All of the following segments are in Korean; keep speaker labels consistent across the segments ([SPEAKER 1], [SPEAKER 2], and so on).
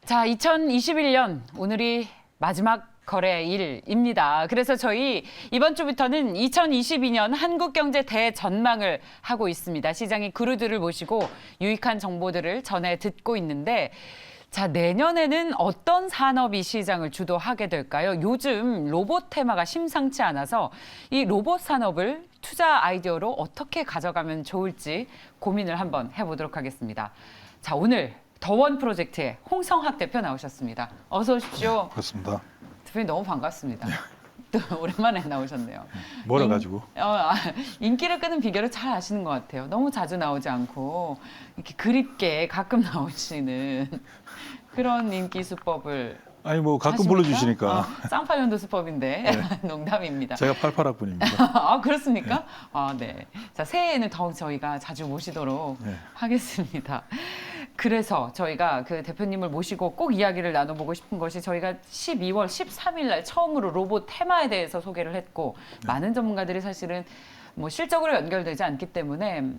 [SPEAKER 1] 자, 2021년 오늘이 마지막 거래일입니다. 그래서 저희 이번 주부터는 2022년 한국경제 대전망을 하고 있습니다. 시장이 그루들을 모시고 유익한 정보들을 전해 듣고 있는데 자, 내년에는 어떤 산업이 시장을 주도하게 될까요? 요즘 로봇 테마가 심상치 않아서 이 로봇 산업을 투자 아이디어로 어떻게 가져가면 좋을지 고민을 한번 해보도록 하겠습니다. 자, 오늘 더원 프로젝트의 홍성학 대표 나오셨습니다. 어서 오십시오.
[SPEAKER 2] 그렇습니다.
[SPEAKER 1] 대표님 너무 반갑습니다. 또 오랜만에 나오셨네요.
[SPEAKER 2] 뭐라 가지고?
[SPEAKER 1] 인기를 끄는 비결을 잘 아시는 것 같아요. 너무 자주 나오지 않고 이렇게 그립게 가끔 나오시는 그런 인기 수법을
[SPEAKER 2] 아니 뭐 가끔
[SPEAKER 1] 하십니까?
[SPEAKER 2] 불러주시니까
[SPEAKER 1] 쌍팔년도 수법인데 농담입니다.
[SPEAKER 2] 제가 88학번입니다.
[SPEAKER 1] 아, 그렇습니까? 아, 네. 자, 새해에는 더욱 저희가 자주 모시도록
[SPEAKER 2] 네.
[SPEAKER 1] 하겠습니다. 그래서 저희가 그 대표님을 모시고 꼭 이야기를 나눠보고 싶은 것이 저희가 12월 13일 날 처음으로 로봇 테마에 대해서 소개를 했고 많은 전문가들이 사실은 뭐 실적으로 연결되지 않기 때문에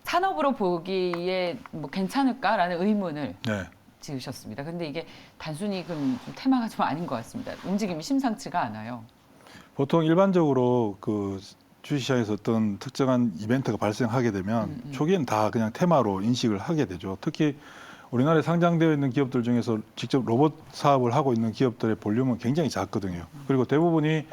[SPEAKER 1] 산업으로 보기에 뭐 괜찮을까라는 의문을
[SPEAKER 2] 네.
[SPEAKER 1] 지으셨습니다. 근데 이게 단순히 좀 테마가 좀 아닌 것 같습니다. 움직임이 심상치가 않아요.
[SPEAKER 2] 보통 일반적으로 그 주식시장에서 어떤 특정한 이벤트가 발생하게 되면 초기엔 다 그냥 테마로 인식을 하게 되죠. 특히 우리나라에 상장되어 있는 기업들 중에서 직접 로봇 사업을 하고 있는 기업들의 볼륨은 굉장히 작거든요. 그리고 대부분이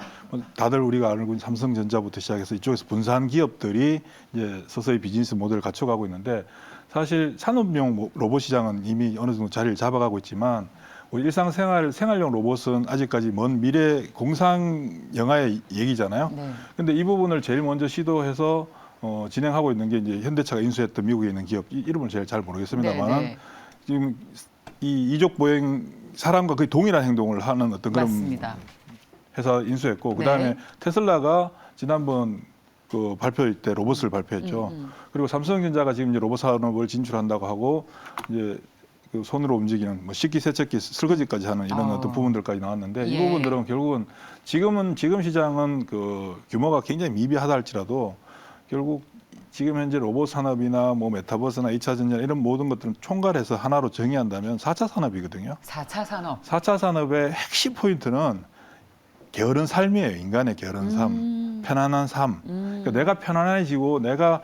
[SPEAKER 2] 다들 우리가 알고 있는 삼성전자부터 시작해서 이쪽에서 분산 기업들이 이제 서서히 비즈니스 모델을 갖춰가고 있는데 사실 산업용 로봇 시장은 이미 어느 정도 자리를 잡아가고 있지만 우리 생활용 로봇은 아직까지 먼 미래 공상 영화의 얘기잖아요.
[SPEAKER 1] 네.
[SPEAKER 2] 근데 이 부분을 제일 먼저 시도해서 진행하고 있는 게 이제 현대차가 인수했던 미국에 있는 기업 이름을 제일 잘 모르겠습니다만은
[SPEAKER 1] 네.
[SPEAKER 2] 지금 이 이족 보행 사람과 거의 동일한 행동을 하는 어떤 그런
[SPEAKER 1] 맞습니다.
[SPEAKER 2] 회사 인수했고 그다음에
[SPEAKER 1] 네.
[SPEAKER 2] 테슬라가 지난번 그 발표회 때 로봇을 발표했죠. 그리고 삼성전자가 지금 이제 로봇 산업을 진출한다고 하고 이제 그 손으로 움직이는 뭐 식기, 세척기, 설거지까지 하는 이런 어떤 부분들까지 나왔는데 이
[SPEAKER 1] 예.
[SPEAKER 2] 부분들은 결국은 지금 시장은 그 규모가 굉장히 미비하다 할지라도 결국 지금 현재 로봇 산업이나 뭐 메타버스나 2차 전지 이런 모든 것들은 총괄해서 하나로 정의한다면 4차 산업이거든요.
[SPEAKER 1] 4차 산업.
[SPEAKER 2] 4차 산업의 핵심 포인트는 게으른 삶이에요. 인간의 게으른 삶, 편안한 삶. 그러니까 내가 편안해지고 내가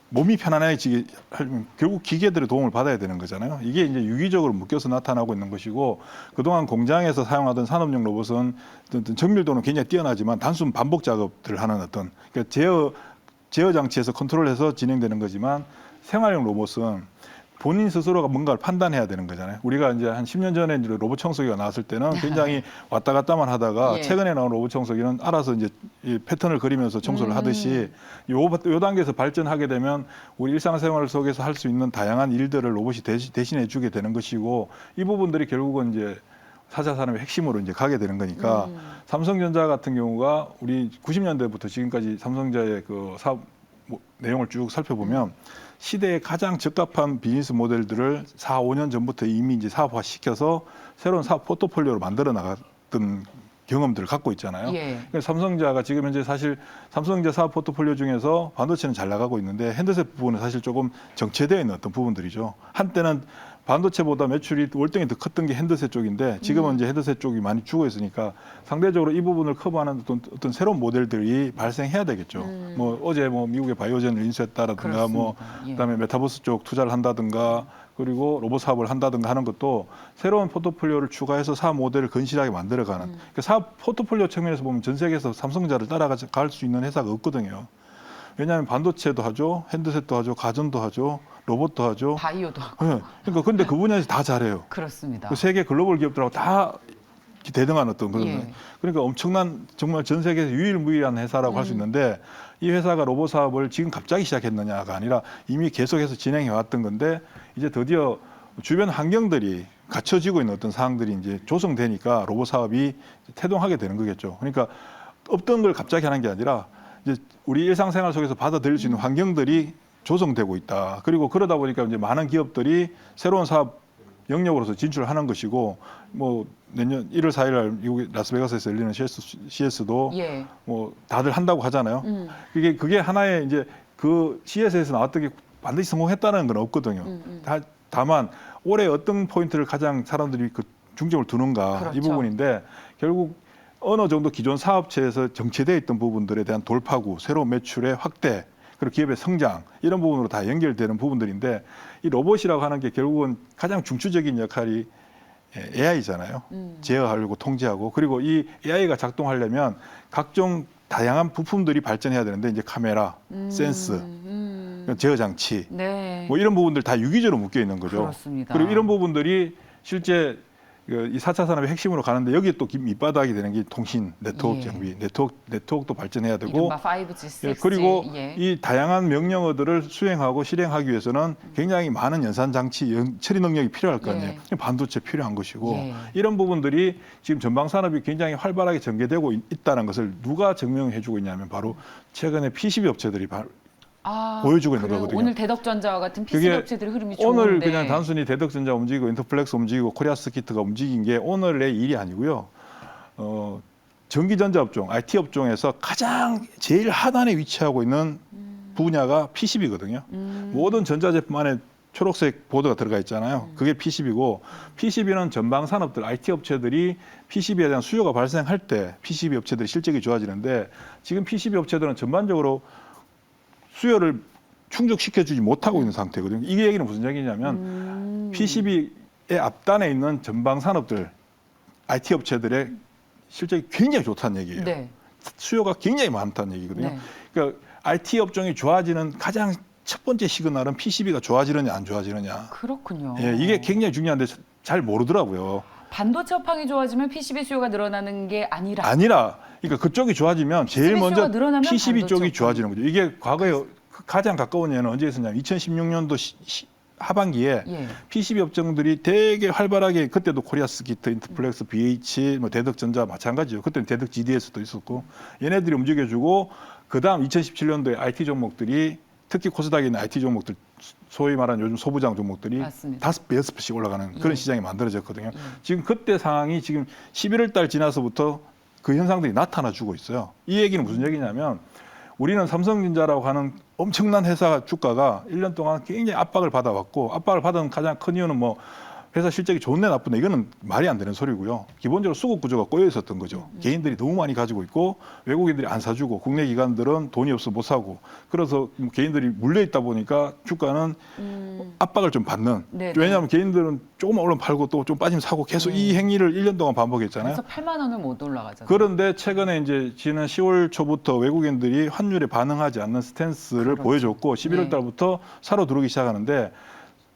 [SPEAKER 2] 몸이 편안해지게 하려면 결국 기계들의 도움을 받아야 되는 거잖아요. 이게 이제 유기적으로 묶여서 나타나고 있는 것이고 그동안 공장에서 사용하던 산업용 로봇은 어떤 정밀도는 굉장히 뛰어나지만 단순 반복 작업들을 하는 어떤 그러니까 제어 장치에서 컨트롤해서 진행되는 거지만 생활용 로봇은 본인 스스로가 뭔가를 판단해야 되는 거잖아요. 우리가 이제 한 10년 전에 이제 로봇 청소기가 나왔을 때는 굉장히 왔다 갔다만 하다가
[SPEAKER 1] 예.
[SPEAKER 2] 최근에 나온 로봇 청소기는 알아서 이제 이 패턴을 그리면서 청소를 하듯이 요 단계에서 발전하게 되면 우리 일상생활 속에서 할 수 있는 다양한 일들을 로봇이 대신해 주게 되는 것이고 이 부분들이 결국은 이제 4차 산업의 핵심으로 이제 가게 되는 거니까 삼성전자 같은 경우가 우리 90년대부터 지금까지 삼성전자의 그 사업 내용을 쭉 살펴보면 시대에 가장 적합한 비즈니스 모델들을 4, 5년 전부터 이미 이제 사업화 시켜서 새로운 사업 포트폴리오로 만들어 나갔던 경험들을 갖고 있잖아요.
[SPEAKER 1] 예.
[SPEAKER 2] 그러니까 삼성전자가 지금 현재 사실 삼성전자 사업 포트폴리오 중에서 반도체는 잘 나가고 있는데 핸드셋 부분은 사실 조금 정체되어 있는 어떤 부분들이죠. 한때는 반도체보다 매출이 월등히 더 컸던 게 핸드셋 쪽인데 지금은 이제 핸드셋 쪽이 많이 죽어 있으니까 상대적으로 이 부분을 커버하는 어떤 새로운 모델들이 발생해야 되겠죠. 뭐 어제 뭐 미국의 바이오젠을 인수했다라든가 뭐
[SPEAKER 1] 그렇습니다. 예.
[SPEAKER 2] 그다음에 메타버스 쪽 투자를 한다든가 그리고 로봇 사업을 한다든가 하는 것도 새로운 포트폴리오를 추가해서 사업 모델을 건실하게 만들어가는 그러니까 사업 포트폴리오 측면에서 보면 전 세계에서 삼성전자를 따라갈 수 있는 회사가 없거든요. 왜냐하면 반도체도 하죠, 핸드셋도 하죠, 가전도 하죠, 로봇도 하죠.
[SPEAKER 1] 바이오도 하고.
[SPEAKER 2] 네. 그러니까 근데 그 분야에서 다 잘해요.
[SPEAKER 1] 그렇습니다.
[SPEAKER 2] 그 세계 글로벌 기업들하고 다 대등한 어떤 그런
[SPEAKER 1] 예.
[SPEAKER 2] 그러니까 엄청난 정말 전 세계에서 유일무이한 회사라고 할 수 있는데 이 회사가 로봇 사업을 지금 갑자기 시작했느냐가 아니라 이미 계속해서 진행해 왔던 건데 이제 드디어 주변 환경들이 갖춰지고 있는 어떤 사항들이 이제 조성되니까 로봇 사업이 태동하게 되는 거겠죠. 그러니까 없던 걸 갑자기 하는 게 아니라 이제 우리 일상생활 속에서 받아들일 수 있는 환경들이 조성되고 있다. 그리고 그러다 보니까 이제 많은 기업들이 새로운 사업 영역으로서 진출하는 것이고 뭐 내년 1월 4일 날 미국 라스베가스에서 열리는 CS도
[SPEAKER 1] 예.
[SPEAKER 2] 뭐 다들 한다고 하잖아요. 그게 하나의 이제 그 CS에서 나왔던 게 반드시 성공했다는 건 없거든요. 다만 올해 어떤 포인트를 가장 사람들이 그 중점을 두는가
[SPEAKER 1] 그렇죠.
[SPEAKER 2] 이 부분인데 결국 어느 정도 기존 사업체에서 정체되어 있던 부분들에 대한 돌파구, 새로운 매출의 확대, 그리고 기업의 성장 이런 부분으로 다 연결되는 부분들인데 이 로봇이라고 하는 게 결국은 가장 중추적인 역할이 AI잖아요. 제어하고 통제하고 그리고 이 AI가 작동하려면 각종 다양한 부품들이 발전해야 되는데 이제 카메라, 센스, 제어 장치
[SPEAKER 1] 네.
[SPEAKER 2] 뭐 이런 부분들 다 유기적으로 묶여 있는 거죠.
[SPEAKER 1] 그렇습니다.
[SPEAKER 2] 그리고 이런 부분들이 실제 이 4차 산업의 핵심으로 가는데 여기에 또 밑바닥이 되는 게 통신, 네트워크
[SPEAKER 1] 예.
[SPEAKER 2] 장비, 네트워크도 발전해야 되고
[SPEAKER 1] 이른바 5G, 6G.
[SPEAKER 2] 예, 그리고
[SPEAKER 1] 예.
[SPEAKER 2] 이 다양한 명령어들을 수행하고 실행하기 위해서는 굉장히 많은 연산 장치, 처리 능력이 필요할 거 아니에요. 반도체 필요한 것이고
[SPEAKER 1] 예.
[SPEAKER 2] 이런 부분들이 지금 전방 산업이 굉장히 활발하게 전개되고 있다는 것을 누가 증명해주고 있냐면 바로 최근에 PCB 업체들이 보여주고 있는
[SPEAKER 1] 그래요?
[SPEAKER 2] 거거든요.
[SPEAKER 1] 오늘 대덕전자와 같은 PCB
[SPEAKER 2] 그게
[SPEAKER 1] 업체들의 흐름이 좋은데
[SPEAKER 2] 오늘 그냥 단순히 대덕전자 움직이고 인터플렉스 움직이고 코리아스키트가 움직인 게 오늘의 일이 아니고요. 전기전자 업종, IT 업종에서 가장 제일 하단에 위치하고 있는 분야가 PCB거든요. 모든 전자제품 안에 초록색 보드가 들어가 있잖아요. 그게 PCB고 PCB는 전방 산업들, IT 업체들이 PCB에 대한 수요가 발생할 때 PCB 업체들이 실적이 좋아지는데 지금 PCB 업체들은 전반적으로 수요를 충족시켜주지 못하고 있는 상태거든요. 이게 얘기는 무슨 얘기냐면 PCB의 앞단에 있는 전방 산업들, IT 업체들의 실적이 굉장히 좋다는 얘기예요.
[SPEAKER 1] 네.
[SPEAKER 2] 수요가 굉장히 많다는 얘기거든요.
[SPEAKER 1] 네.
[SPEAKER 2] 그러니까 IT 업종이 좋아지는 가장 첫 번째 시그널은 PCB가 좋아지느냐 안 좋아지느냐.
[SPEAKER 1] 그렇군요.
[SPEAKER 2] 예, 이게 굉장히 중요한데 잘 모르더라고요.
[SPEAKER 1] 반도체 업황이 좋아지면 PCB 수요가 늘어나는 게 아니라
[SPEAKER 2] 그러니까 그쪽이 좋아지면 제일
[SPEAKER 1] PCB
[SPEAKER 2] 먼저
[SPEAKER 1] 수요가 늘어나면
[SPEAKER 2] PCB
[SPEAKER 1] 반도체
[SPEAKER 2] 쪽이
[SPEAKER 1] 업황.
[SPEAKER 2] 좋아지는 거죠. 이게 과거에 가장 가까운 예는 언제 있었냐면 2016년도 하반기에
[SPEAKER 1] 예.
[SPEAKER 2] PCB 업종들이 되게 활발하게 그때도 코리아스키트, 인터플렉스, BH, 뭐 대덕전자 마찬가지죠. 그때는 대덕 GDS도 있었고 얘네들이 움직여주고 그다음 2017년도에 IT 종목들이 특히 코스닥에 있는 IT 종목들 소위 말하는 요즘 소부장 종목들이
[SPEAKER 1] 맞습니다.
[SPEAKER 2] 5배, 6배씩 올라가는 그런
[SPEAKER 1] 예.
[SPEAKER 2] 시장이 만들어졌거든요. 지금 그때 상황이 지금 11월 달 지나서부터 그 현상들이 나타나주고 있어요. 이 얘기는 무슨 얘기냐면 우리는 삼성전자라고 하는 엄청난 회사 주가가 1년 동안 굉장히 압박을 받아왔고 압박을 받은 가장 큰 이유는 뭐 회사 실적이 좋네 나쁘네 이거는 말이 안 되는 소리고요. 기본적으로 수급 구조가 꼬여 있었던 거죠. 개인들이 너무 많이 가지고 있고 외국인들이 안 사주고 국내 기관들은 돈이 없어 못 사고 그래서 개인들이 물려 있다 보니까 주가는 압박을 좀 받는.
[SPEAKER 1] 네네.
[SPEAKER 2] 왜냐하면 개인들은 조금만 올라면 팔고 또 좀 빠지면 사고 계속 이 행위를 1년 동안 반복했잖아요.
[SPEAKER 1] 그래서 8만 원을 못 올라가잖아요.
[SPEAKER 2] 그런데 최근에 이제 지난 10월 초부터 외국인들이 환율에 반응하지 않는 스탠스를
[SPEAKER 1] 그렇죠.
[SPEAKER 2] 보여줬고 11월
[SPEAKER 1] 네.
[SPEAKER 2] 달부터 사러 들어오기 시작하는데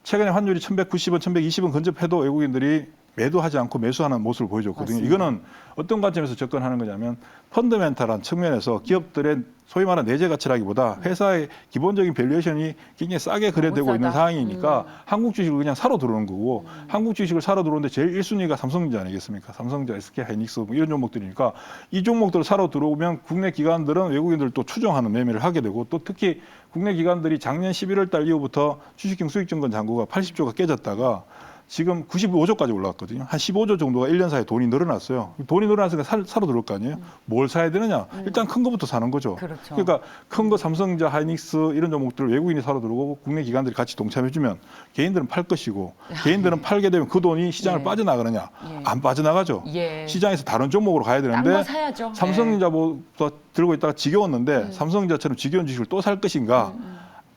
[SPEAKER 2] 최근에 환율이 1190원, 1120원 근접해도 외국인들이 매도하지 않고 매수하는 모습을 보여줬거든요.
[SPEAKER 1] 맞습니다.
[SPEAKER 2] 이거는 어떤 관점에서 접근하는 거냐면 펀더멘탈한 측면에서 기업들의 소위 말하는 내재 가치라기보다 회사의 기본적인 밸류에이션이 굉장히 싸게 거래되고
[SPEAKER 1] 너무
[SPEAKER 2] 있는
[SPEAKER 1] 싸다.
[SPEAKER 2] 상황이니까 한국 주식을 그냥 사러 들어오는 거고 한국 주식을 사러 들어오는데 제일 1순위가 삼성전자 아니겠습니까? 삼성전자, SK하이닉스 뭐 이런 종목들이니까 이 종목들을 사러 들어오면 국내 기관들은 외국인들 또 추종하는 매매를 하게 되고 또 특히 국내 기관들이 작년 11월 달 이후부터 주식형 수익증권 잔고가 80조가 깨졌다가 지금 95조까지 올라왔거든요. 한 15조 정도가 1년 사이에 돈이 늘어났어요. 돈이 늘어났으니까 사러 들어올 거 아니에요. 뭘 사야 되느냐? 일단 큰 거부터 사는 거죠.
[SPEAKER 1] 그렇죠.
[SPEAKER 2] 그러니까 큰 거 삼성전자, 하이닉스 이런 종목들을 외국인이 사러 들어오고 국내 기관들이 같이 동참해주면 개인들은 팔 것이고 개인들은 팔게 되면 그 돈이 시장을
[SPEAKER 1] 예.
[SPEAKER 2] 빠져나가느냐?
[SPEAKER 1] 예.
[SPEAKER 2] 안 빠져나가죠.
[SPEAKER 1] 예.
[SPEAKER 2] 시장에서 다른 종목으로 가야
[SPEAKER 1] 딴 거
[SPEAKER 2] 되는데
[SPEAKER 1] 사야죠.
[SPEAKER 2] 삼성전자보다 들고 있다가 지겨웠는데 삼성전자처럼 지겨운 주식을 또 살 것인가?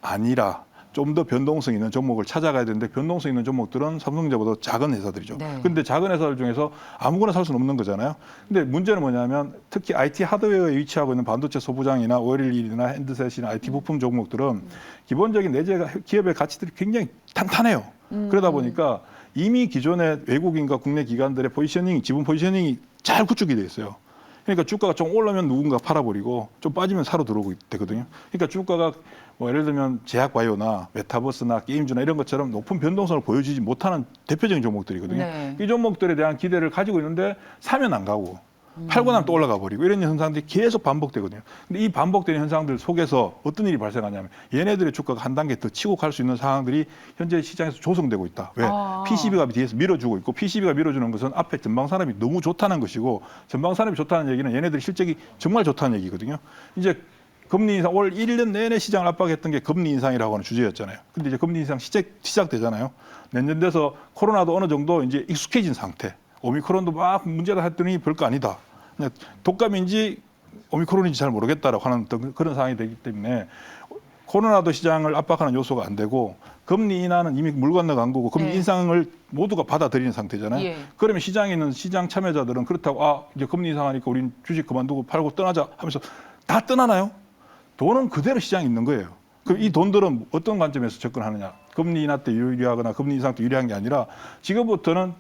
[SPEAKER 2] 아니라 좀 더 변동성 있는 종목을 찾아가야 되는데 변동성 있는 종목들은 삼성전자보다 작은 회사들이죠.
[SPEAKER 1] 네.
[SPEAKER 2] 근데 작은 회사들 중에서 아무거나 살 수는 없는 거잖아요. 근데 문제는 뭐냐면 특히 IT 하드웨어에 위치하고 있는 반도체 소부장이나 OLED나 핸드셋이나 IT 부품 종목들은 기본적인 내재 기업의 가치들이 굉장히 탄탄해요. 그러다 보니까 이미 기존의 외국인과 국내 기관들의 포지셔닝, 지분 포지셔닝이 잘 구축이 돼 있어요. 그러니까 주가가 좀 올라면 누군가 팔아버리고 좀 빠지면 사러 들어오고 되거든요. 그러니까 주가가 뭐 예를 들면 제약바이오나 메타버스나 게임주나 이런 것처럼 높은 변동성을 보여주지 못하는 대표적인 종목들이거든요.
[SPEAKER 1] 네.
[SPEAKER 2] 이 종목들에 대한 기대를 가지고 있는데 사면 안 가고 팔고 나면 또 올라가 버리고 이런 현상들이 계속 반복되거든요. 근데 이 반복되는 현상들 속에서 어떤 일이 발생하냐면 얘네들의 주가가 한 단계 더 치고 갈 수 있는 상황들이 현재 시장에서 조성되고 있다. 왜? PCB가 뒤에서 밀어주고 있고 PCB가 밀어주는 것은 앞에 전방 산업이 너무 좋다는 것이고 전방 산업이 좋다는 얘기는 얘네들이 실적이 정말 좋다는 얘기거든요. 이제 금리 인상 올 1년 내내 시장을 압박했던 게 금리 인상이라고 하는 주제였잖아요. 근데 이제 금리 인상 시작되잖아요. 내년 돼서 코로나도 어느 정도 이제 익숙해진 상태. 오미크론도 막 문제다 했더니 별거 아니다. 그냥 독감인지 오미크론인지 잘 모르겠다라고 하는 그런 상황이 되기 때문에 코로나도 시장을 압박하는 요소가 안 되고 금리 인하는 이미 물 건너간 거고 금리
[SPEAKER 1] 네.
[SPEAKER 2] 인상을 모두가 받아들이는 상태잖아요.
[SPEAKER 1] 예.
[SPEAKER 2] 그러면 시장에 있는 시장 참여자들은 그렇다고 이제 금리 인상하니까 우린 주식 그만두고 팔고 떠나자 하면서 다 떠나나요? 돈은 그대로 시장에 있는 거예요. 그럼 이 돈들은 어떤 관점에서 접근하느냐? 금리 인하 때 유리하거나 금리 인상 때 유리한 게 아니라 지금부터는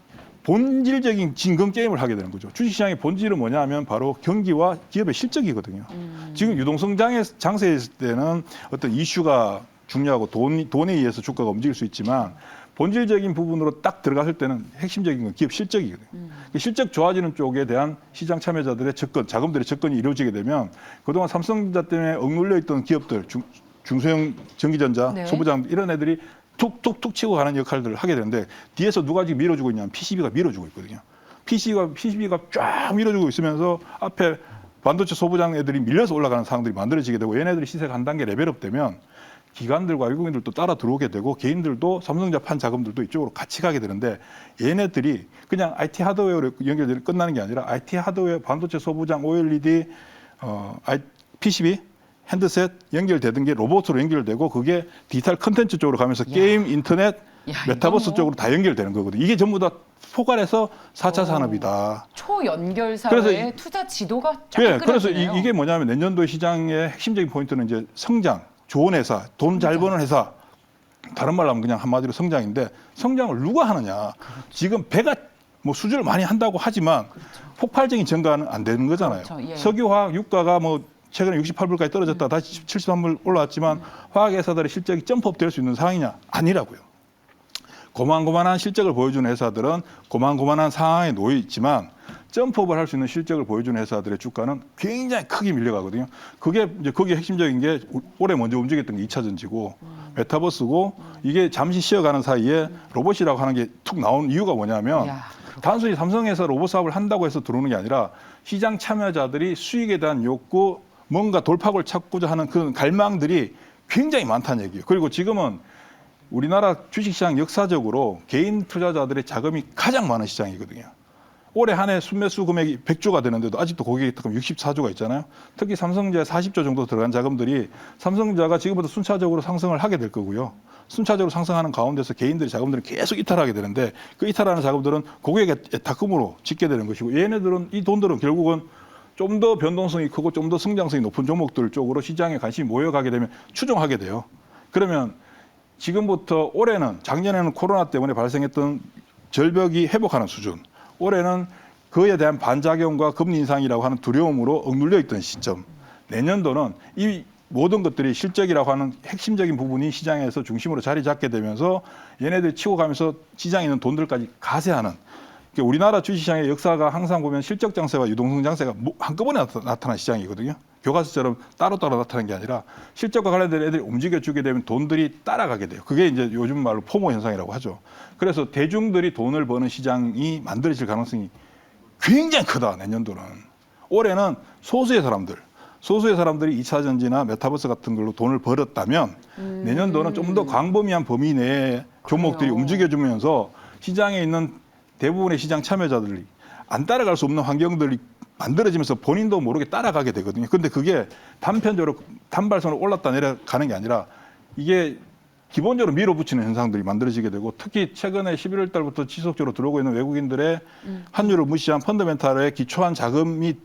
[SPEAKER 2] 본질적인 진금 게임을 하게 되는 거죠. 주식시장의 본질은 뭐냐 하면 바로 경기와 기업의 실적이거든요. 지금 유동성 장세에 있을 때는 어떤 이슈가 중요하고 돈에 의해서 주가가 움직일 수 있지만 본질적인 부분으로 딱 들어갔을 때는 핵심적인 건 기업 실적이거든요. 실적 좋아지는 쪽에 대한 시장 참여자들의 접근, 자금들의 접근이 이루어지게 되면 그동안 삼성전자 때문에 억눌려 있던 기업들, 중소형 전기전자,
[SPEAKER 1] 네.
[SPEAKER 2] 소부장 이런 애들이 툭툭툭 치고 가는 역할들을 하게 되는데 뒤에서 누가 지금 밀어주고 있냐면 PCB가 밀어주고 있거든요. PCB가 쫙 밀어주고 있으면서 앞에 반도체 소부장 애들이 밀려서 올라가는 상황들이 만들어지게 되고 얘네들이 시세가 한 단계 레벨업 되면 기관들과 외국인들도 따라 들어오게 되고 개인들도 삼성전자 판 자금들도 이쪽으로 같이 가게 되는데 얘네들이 그냥 IT 하드웨어로 연결되는 끝나는 게 아니라 IT 하드웨어, 반도체 소부장, OLED, PCB, 핸드셋 연결되던 게 로봇으로 연결되고 그게 디지털 컨텐츠 쪽으로 가면서 게임, 인터넷, 메타버스
[SPEAKER 1] 이거 뭐
[SPEAKER 2] 쪽으로 다 연결되는 거거든요. 이게 전부 다 포괄해서 4차 산업이다.
[SPEAKER 1] 초연결 사회의 투자 지도가 쫙
[SPEAKER 2] 예, 그래서
[SPEAKER 1] 그려지네요.
[SPEAKER 2] 이게 뭐냐면 내년도 시장의 핵심적인 포인트는 이제 성장, 좋은 회사, 돈 잘 버는 회사. 다른 말로 하면 그냥 한마디로 성장인데 성장을 누가 하느냐. 지금 배가 뭐 수주를 많이 한다고 하지만 폭발적인 증가는 안 되는 거잖아요.
[SPEAKER 1] 그렇죠. 예.
[SPEAKER 2] 석유화학 유가가 뭐 최근에 68불까지 떨어졌다 다시 73불 올라왔지만 화학회사들의 실적이 점프업 될 수 있는 상황이냐? 아니라고요. 고만고만한 실적을 보여주는 회사들은 고만고만한 상황에 놓여 있지만 점프업을 할 수 있는 실적을 보여주는 회사들의 주가는 굉장히 크게 밀려가거든요. 그게 이제 거기에 핵심적인 게 올해 먼저 움직였던 게 2차 전지고 메타버스고 이게 잠시 쉬어가는 사이에 로봇이라고 하는 게 툭 나온 이유가 뭐냐면
[SPEAKER 1] 이야,
[SPEAKER 2] 단순히 삼성에서 로봇 사업을 한다고 해서 들어오는 게 아니라 시장 참여자들이 수익에 대한 욕구 뭔가 돌파구를 찾고자 하는 그런 갈망들이 굉장히 많다는 얘기예요. 그리고 지금은 우리나라 주식시장 역사적으로 개인 투자자들의 자금이 가장 많은 시장이거든요. 올해 한 해 순매수 금액이 100조가 되는데도 아직도 고객이 64조가 있잖아요. 특히 삼성전자에 40조 정도 들어간 자금들이 삼성전자가 지금부터 순차적으로 상승을 하게 될 거고요. 순차적으로 상승하는 가운데서 개인들의 자금들은 계속 이탈하게 되는데 그 이탈하는 자금들은 고객의 애탁금으로 짓게 되는 것이고 얘네들은 이 돈들은 결국은 좀 더 변동성이 크고 좀 더 성장성이 높은 종목들 쪽으로 시장에 관심이 모여가게 되면 추종하게 돼요. 그러면 지금부터 올해는 작년에는 코로나 때문에 발생했던 절벽이 회복하는 수준, 올해는 그에 대한 반작용과 금리 인상이라고 하는 두려움으로 억눌려 있던 시점, 내년도는 이 모든 것들이 실적이라고 하는 핵심적인 부분이 시장에서 중심으로 자리 잡게 되면서 얘네들이 치고 가면서 시장에 있는 돈들까지 가세하는, 우리나라 주식시장의 역사가 항상 보면 실적 장세와 유동성 장세가 한꺼번에 나타난 시장이거든요. 교과서처럼 따로따로 나타나는 게 아니라 실적과 관련된 애들이 움직여주게 되면 돈들이 따라가게 돼요. 그게 이제 요즘 말로 포모 현상이라고 하죠. 그래서 대중들이 돈을 버는 시장이 만들어질 가능성이 굉장히 크다, 내년도는. 올해는 소수의 사람들이 2차 전지나 메타버스 같은 걸로 돈을 벌었다면 내년도는 좀 더 광범위한 범위 내에 종목들이
[SPEAKER 1] 그래요.
[SPEAKER 2] 움직여주면서 시장에 있는 대부분의 시장 참여자들이 안 따라갈 수 없는 환경들이 만들어지면서 본인도 모르게 따라가게 되거든요. 근데 그게 단편적으로 단발성으로 올랐다 내려가는 게 아니라 이게 기본적으로 밀어붙이는 현상들이 만들어지게 되고 특히 최근에 11월 달부터 지속적으로 들어오고 있는 외국인들의 환율을 무시한 펀더멘탈에 기초한 자금이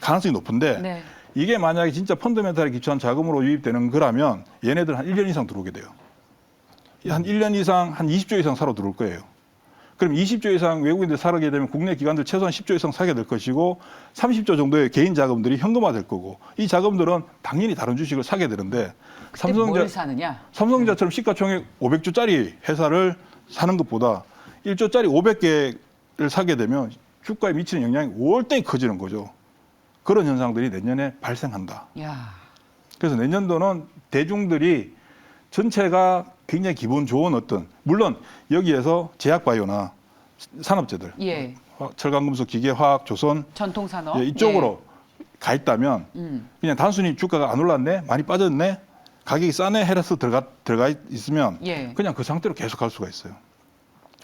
[SPEAKER 2] 가능성이 높은데
[SPEAKER 1] 네.
[SPEAKER 2] 이게 만약에 진짜 펀더멘탈에 기초한 자금으로 유입되는 거라면 얘네들 한 1년 이상 들어오게 돼요. 한 1년 이상, 한 20조 이상 사러 들어올 거예요. 그럼 20조 이상 외국인들 사게 되면 국내 기관들 최소한 10조 이상 사게 될 것이고 30조 정도의 개인 자금들이 현금화 될 거고 이 자금들은 당연히 다른 주식을 사게 되는데
[SPEAKER 1] 뭘 사느냐?
[SPEAKER 2] 삼성전자처럼 시가총액 500조짜리 회사를 사는 것보다 1조짜리 500개를 사게 되면 주가에 미치는 영향이 월등히 커지는 거죠. 그런 현상들이 내년에 발생한다.
[SPEAKER 1] 야.
[SPEAKER 2] 그래서 내년도는 대중들이 전체가 굉장히 기분 좋은 어떤, 물론 여기에서 제약바이오나 산업재들,
[SPEAKER 1] 예.
[SPEAKER 2] 철강금속, 기계, 화학, 조선
[SPEAKER 1] 전통 산업.
[SPEAKER 2] 이쪽으로 가 있다면 그냥 단순히 주가가 안 올랐네, 많이 빠졌네, 가격이 싸네 해서 들어가 있으면
[SPEAKER 1] 예.
[SPEAKER 2] 그냥 그 상태로 계속 갈 수가 있어요.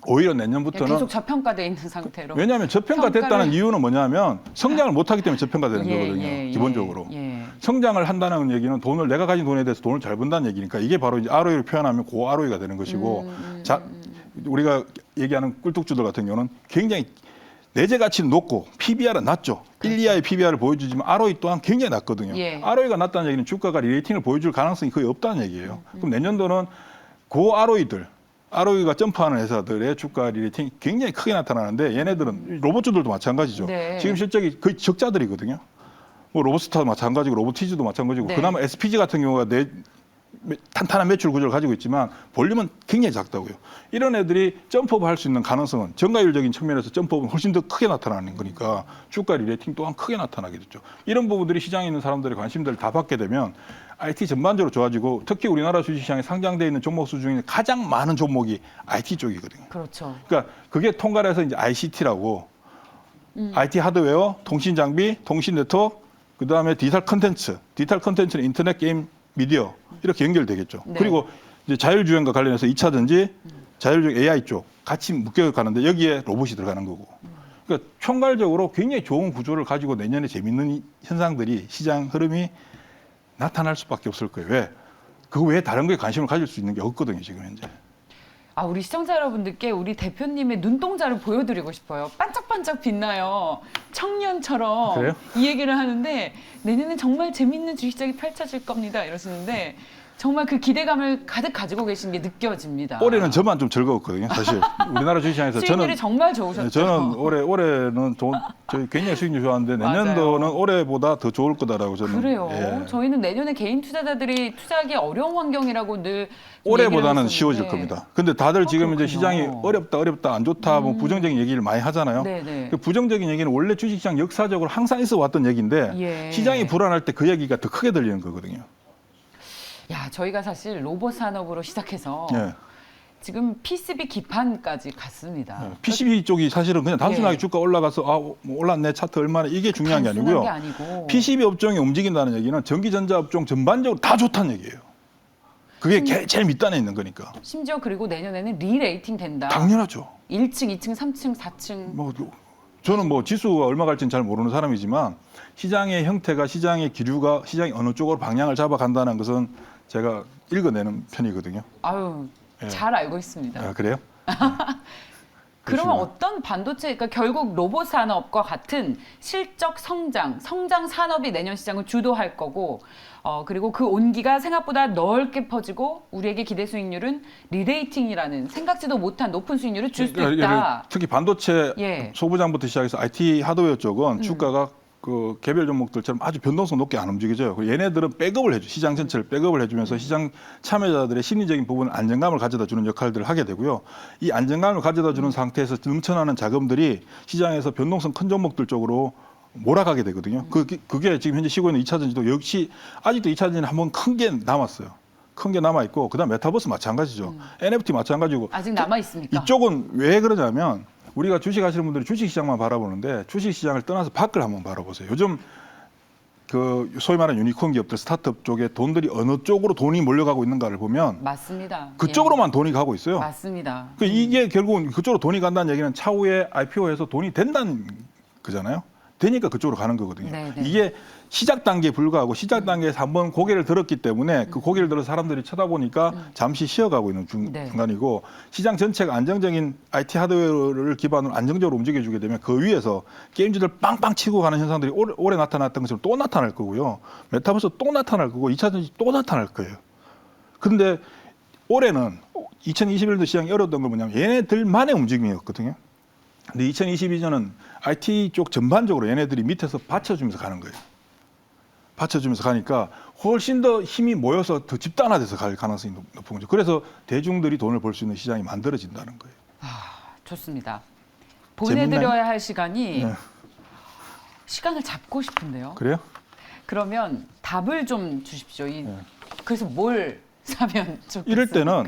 [SPEAKER 2] 오히려 내년부터는
[SPEAKER 1] 계속 저평가돼 있는 상태로.
[SPEAKER 2] 왜냐하면 저평가됐다는
[SPEAKER 1] 평가를-
[SPEAKER 2] 이유는 뭐냐면 성장을 못하기 때문에 저평가되는
[SPEAKER 1] 예,
[SPEAKER 2] 거거든요.
[SPEAKER 1] 예, 예,
[SPEAKER 2] 기본적으로.
[SPEAKER 1] 예.
[SPEAKER 2] 성장을 한다는 얘기는 돈을 내가 가진 돈에 대해서 돈을 잘 번다는 얘기니까 이게 바로 이제 ROE를 표현하면 고 ROE가 되는 것이고 우리가 얘기하는 꿀뚝주들 같은 경우는 굉장히 내재 가치는 높고 PBR은 낮죠. 1, 2화의 PBR을 보여주지만 ROE 또한 굉장히 낮거든요.
[SPEAKER 1] 예.
[SPEAKER 2] ROE가 낮다는 얘기는 주가가 리레이팅을 보여줄 가능성이 거의 없다는 얘기예요. 그럼 내년도는 고 ROE가 점프하는 회사들의 주가 리레이팅이 굉장히 크게 나타나는데 얘네들은 로봇주들도 마찬가지죠.
[SPEAKER 1] 네.
[SPEAKER 2] 지금 실적이 거의 적자들이거든요. 뭐 로봇스타도 마찬가지고 로보티즈도 마찬가지고
[SPEAKER 1] 네.
[SPEAKER 2] 그나마 SPG 같은 경우가 탄탄한 매출 구조를 가지고 있지만 볼륨은 굉장히 작다고요. 이런 애들이 점프업 할 수 있는 가능성은 정가율적인 측면에서 점프업은 훨씬 더 크게 나타나는 거니까 주가 리레이팅 또한 크게 나타나게 됐죠. 이런 부분들이 시장에 있는 사람들의 관심들을 다 받게 되면 IT 전반적으로 좋아지고 특히 우리나라 주식시장에 상장되어 있는 종목 수 중에 가장 많은 종목이 IT 쪽이거든요.
[SPEAKER 1] 그렇죠.
[SPEAKER 2] 그러니까 그게 통괄 해서 이제 ICT라고 IT 하드웨어, 통신 장비, 통신 네트워크, 그다음에 디지털 컨텐츠는 인터넷 게임, 미디어 이렇게 연결되겠죠.
[SPEAKER 1] 네.
[SPEAKER 2] 그리고 이제 자율주행과 관련해서 2차 전지, 자율주행 AI 쪽 같이 묶여 가는데 여기에 로봇이 들어가는 거고. 그러니까 총괄적으로 굉장히 좋은 구조를 가지고 내년에 재밌는 현상들이 시장 흐름이 나타날 수밖에 없을 거예요. 왜? 그 외에 다른 거에 관심을 가질 수 있는 게 없거든요, 지금 현재.
[SPEAKER 1] 아, 우리 시청자 여러분들께 우리 대표님의 눈동자를 보여드리고 싶어요. 반짝반짝 빛나요. 청년처럼.
[SPEAKER 2] 그래요?
[SPEAKER 1] 이 얘기를 하는데 내년엔 정말 재밌는 주식시장이 펼쳐질 겁니다. 이러시는데 정말 그 기대감을 가득 가지고 계신 게 느껴집니다.
[SPEAKER 2] 올해는 저만 좀 즐거웠거든요, 사실. 우리나라 주식시장에서
[SPEAKER 1] 수익률이 정말 좋으셨죠.
[SPEAKER 2] 저는 올해는 저희 굉장히 수익률 좋았는데 내년도는
[SPEAKER 1] 맞아요.
[SPEAKER 2] 올해보다 더 좋을 거다라고 저는.
[SPEAKER 1] 그래요.
[SPEAKER 2] 예.
[SPEAKER 1] 저희는 내년에 개인 투자자들이 투자하기 어려운 환경이라고 늘
[SPEAKER 2] 올해보다는
[SPEAKER 1] 얘기를
[SPEAKER 2] 쉬워질
[SPEAKER 1] 했었는데.
[SPEAKER 2] 겁니다. 근데 다들 지금 이제
[SPEAKER 1] 그렇군요.
[SPEAKER 2] 시장이 어렵다, 안 좋다, 뭐 부정적인 얘기를 많이 하잖아요.
[SPEAKER 1] 네네.
[SPEAKER 2] 그 부정적인 얘기는 원래 주식시장 역사적으로 항상 있어 왔던 얘기인데
[SPEAKER 1] 예.
[SPEAKER 2] 시장이 불안할 때 그 얘기가 더 크게 들리는 거거든요.
[SPEAKER 1] 야, 저희가 사실 로봇 산업으로 시작해서
[SPEAKER 2] 예.
[SPEAKER 1] 지금 PCB 기판까지 갔습니다.
[SPEAKER 2] PCB 쪽이 사실은 그냥 단순하게
[SPEAKER 1] 예.
[SPEAKER 2] 주가 올라가서 뭐 올랐네, 차트 얼마나 이게 중요한 게
[SPEAKER 1] 단순한
[SPEAKER 2] 아니고요.
[SPEAKER 1] 게 아니고.
[SPEAKER 2] PCB 업종이 움직인다는 얘기는 전기전자 업종 전반적으로 다 좋다는 얘기예요. 그게 제일 밑단에 있는 거니까.
[SPEAKER 1] 심지어 그리고 내년에는 리레이팅 된다.
[SPEAKER 2] 당연하죠.
[SPEAKER 1] 1층, 2층, 3층, 4층.
[SPEAKER 2] 뭐 저는 뭐 지수가 얼마 갈지는 잘 모르는 사람이지만 시장의 형태가 시장의 기류가 시장이 어느 쪽으로 방향을 잡아간다는 것은 제가 읽어내는 편이거든요.
[SPEAKER 1] 아유,
[SPEAKER 2] 예.
[SPEAKER 1] 잘 알고 있습니다.
[SPEAKER 2] 아, 그래요?
[SPEAKER 1] 그러면
[SPEAKER 2] 그렇구나.
[SPEAKER 1] 어떤 반도체, 그러니까 결국 로봇 산업과 같은 실적 성장 산업이 내년 시장을 주도할 거고, 그리고 그 온기가 생각보다 넓게 퍼지고 우리에게 기대 수익률은 리레이팅이라는 생각지도 못한 높은 수익률을 줄 수도 있다.
[SPEAKER 2] 특히 반도체
[SPEAKER 1] 예.
[SPEAKER 2] 소부장부터 시작해서 IT 하드웨어 쪽은 주가가 그 개별 종목들처럼 아주 변동성 높게 안 움직여져요. 그리고 얘네들은 백업을 해줘, 시장 전체를 백업을 해주면서 시장 참여자들의 심리적인 부분 안정감을 가져다 주는 역할들을 하게 되고요. 이 안정감을 가져다 주는 상태에서 넘쳐나는 자금들이 시장에서 변동성 큰 종목들 쪽으로 몰아가게 되거든요. 그게 지금 현재 쉬고 있는 2차 전지도 역시 아직도 2차 전지는 한번 큰 게 남았어요. 큰 게 남아 있고 그다음 메타버스 마찬가지죠. NFT 마찬가지고.
[SPEAKER 1] 아직 남아 있습니까?
[SPEAKER 2] 이쪽은 왜 그러냐면 우리가 주식 하시는 분들이 주식 시장만 바라보는데 주식 시장을 떠나서 밖을 한번 바라보세요. 요즘 그 소위 말하는 유니콘 기업들 스타트업 쪽에 돈들이 어느 쪽으로 돈이 몰려가고 있는가를 보면
[SPEAKER 1] 맞습니다.
[SPEAKER 2] 그쪽으로만 돈이 가고 있어요.
[SPEAKER 1] 맞습니다.
[SPEAKER 2] 그 이게 결국은 그쪽으로 돈이 간다는 얘기는 차후에 IPO에서 돈이 된다는 거잖아요. 되니까 그쪽으로 가는 거거든요.
[SPEAKER 1] 네네.
[SPEAKER 2] 이게 시작 단계에 불과하고 시작 단계에서 한번 고개를 들었기 때문에 그 고개를 들어서 사람들이 쳐다보니까 잠시 쉬어가고 있는
[SPEAKER 1] 네.
[SPEAKER 2] 중간이고 시장 전체가 안정적인 IT 하드웨어를 기반으로 안정적으로 움직여주게 되면 그 위에서 게임주들 빵빵 치고 가는 현상들이 올해 나타났던 것처럼 또 나타날 거고요. 메타버스 또 나타날 거고 2차 전지 또 나타날 거예요. 그런데 올해는 2021년도 시장이 어려웠던 건 뭐냐면 얘네들만의 움직임이었거든요. 근데 2022년은 IT 쪽 전반적으로 얘네들이 밑에서 받쳐주면서 가는 거예요. 받쳐주면서 가니까 훨씬 더 힘이 모여서 더 집단화돼서 갈 가능성이 높은 거죠. 그래서 대중들이 돈을 벌 수 있는 시장이 만들어진다는 거예요.
[SPEAKER 1] 좋습니다. 보내드려야 할 시간이
[SPEAKER 2] 네.
[SPEAKER 1] 시간을 잡고 싶은데요.
[SPEAKER 2] 그래요?
[SPEAKER 1] 그러면 답을 좀 주십시오. 그래서 뭘 사면 좋겠습니까?
[SPEAKER 2] 이럴 때는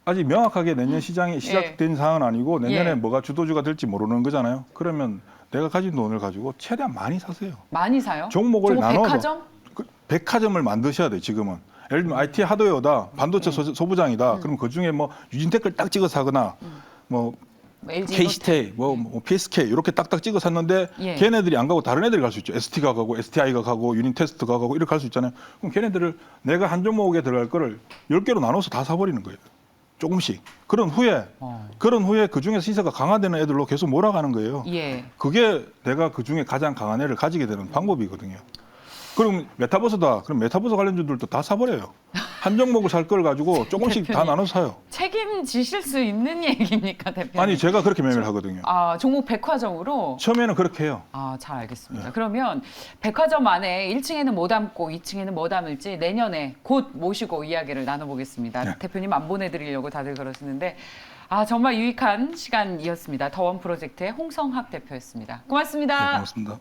[SPEAKER 2] 아직 명확하게 내년 시장이 시작된 상황은 아니고 내년에
[SPEAKER 1] 예.
[SPEAKER 2] 뭐가 주도주가 될지 모르는 거잖아요. 그러면 내가 가진 돈을 가지고 최대한 많이 사세요.
[SPEAKER 1] 많이 사요?
[SPEAKER 2] 종목을
[SPEAKER 1] 종목
[SPEAKER 2] 나눠서
[SPEAKER 1] 백화점?
[SPEAKER 2] 백화점을 만드셔야 돼요. 지금은. 예를 들면 IT 하드웨어다, 반도체 소부장이다. 그럼 그 중에 뭐 유진테크를 딱 찍어 사거나 뭐
[SPEAKER 1] LG
[SPEAKER 2] KCT, 뭐 PSK 이렇게 딱딱 찍어 샀는데
[SPEAKER 1] 예.
[SPEAKER 2] 걔네들이 안 가고 다른 애들이 갈 수 있죠. ST가 가고 STI가 가고 유니테스트가 가고 이렇게 갈 수 있잖아요. 그럼 걔네들을 내가 한 종목에 들어갈 거를 10개로 나눠서 다 사버리는 거예요. 조금씩. 그런 후에 그 중에서 시세가 강화되는 애들로 계속 몰아가는 거예요.
[SPEAKER 1] 예.
[SPEAKER 2] 그게 내가 그 중에 가장 강한 애를 가지게 되는 방법이거든요. 그럼 메타버스다. 그럼 메타버스 관련주들도 다 사버려요. 한 종목을 살 걸 가지고 조금씩 다
[SPEAKER 1] 대표님.
[SPEAKER 2] 나눠서 사요.
[SPEAKER 1] 책임지실 수 있는 얘기입니까, 대표님?
[SPEAKER 2] 아니 제가 그렇게 매매를 하거든요.
[SPEAKER 1] 아, 종목 백화점으로?
[SPEAKER 2] 처음에는 그렇게 해요.
[SPEAKER 1] 아, 잘 알겠습니다. 그러면 백화점 안에 1층에는 뭐 담고 2층에는 뭐 담을지 내년에 곧 모시고 이야기를 나눠보겠습니다.
[SPEAKER 2] 네.
[SPEAKER 1] 대표님 안 보내드리려고 다들 그러시는데 아, 정말 유익한 시간이었습니다. 더원 프로젝트의 홍성학 대표였습니다. 고맙습니다.
[SPEAKER 2] 네, 고맙습니다.